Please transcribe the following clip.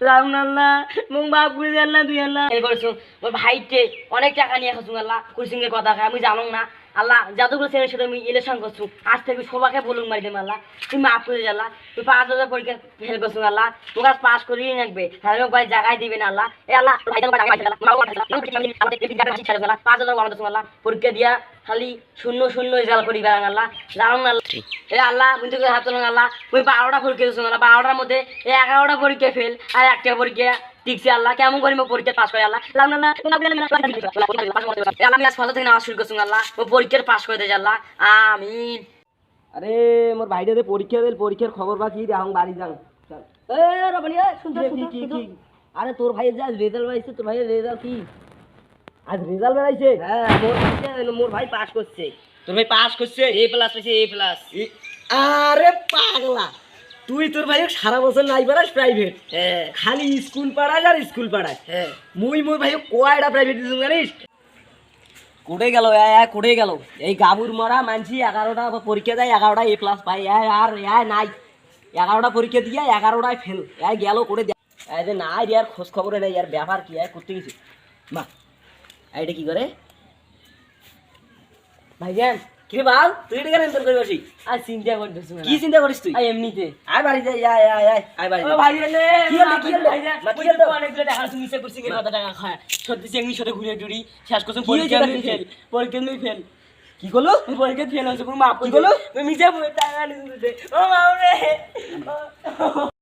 রাম আল্লাহ মুখ বাপ করে আল্লাহ তুই আল্লাহ এই করছো ওর ভাইতে অনেক টাকা নিয়ে খাসু আল্লাহ কুসিংয়ের কথা খায় আমি জানো না আল্লাহ যতগুলো ছেলের সাথে আমি ইলেকশন করছু আজ থেকে সবাইকে বলুন মারি দেম আল্লাহ তুই মাফ করে আল্লাহ তুই 5,000 পরীক্ষা ফেল করছু আল্লাহ তোর কাছে পাস করিয়ে রাখবে তাহলে ভাই জায়গায় দিবেন আল্লাহ এ আল্লাহ ভাই তোমার জায়গায় দিবেন আল্লাহ 5,000 বানাতে আল্লাহ পরীক্ষা দিয়া খালি শূন্য শূন্য রেজাল্ট করি বেড়ান আল্লাহ জানো না এ আল্লাহ বুঝতে করে হাত আল্লাহ ওই 12টা পরীক্ষা দিয়েছো আল্লাহ 12টার মধ্যে 11টা পরীক্ষা ফেল আর একটা পরীক্ষা ঠিকছে আল্লাহ কেমন করি পরীক্ষা পাস করে আল্লাহ আমি আজ ফটো থেকে নামাজ শুরু করছি আল্লাহ ও পরীক্ষার পাস করে দেয় আল্লাহ আমিন। আরে মোর ভাইটাতে পরীক্ষা দিল পরীক্ষার খবর বা কি এখন বাড়ি যাও এ রবনি কি আরে তোর ভাইয়ের যা রেজাল্ট বেরাইছে তোর ভাইয়ের রেজাল্ট কি আজ রেজাল্ট বেরাইছে? হ্যাঁ মোর ভাই পাস করছে। তোর ভাই পাস করছে এ প্লাস পাইছে এ প্লাস। আরে পাগলা তুই তোর ভাই সারা বছর নাই পারাস প্রাইভেট হ্যাঁ খালি স্কুল পাড়াস আর স্কুল পাড়াস হ্যাঁ মুই মোর ভাই কয়টা প্রাইভেট দিস জানিস কোটে গেল কোটে গেল এই গাবুর মরা মানছি 11টা পরীক্ষা দেয় 11টা এ প্লাস পাই আর নাই 11টা পরীক্ষা দিয়ে 11টায় ফেল গেল করে যে নাই ইয়ার খোঁজ খবর নেই ইয়ার ব্যাপার কি করতে গেছি মা এটা কি করে ভাইজান কি বাল তুই এটা কেন এনতর করে বসি আর চিন্তা করতেছ কি চিন্তা করিস তুই এমনিতে আয় বাড়ি যাই আয় বাড়ি ও ভাইজান কি হলো কি হলো কি হলো অনেকগুলো টাকা তুমি মিছে করছিস এর কথা টাকা খায় সত্যি চেঙ্গি সাথে ঘুরে ঘুরি শেষ করছ পরীক্ষা নিয়ে ফেল কি করলো পরীক্ষা ফেল হচ্ছে পুরো মাপ কি করলো মিছে টাকা নিতে ও মাও রে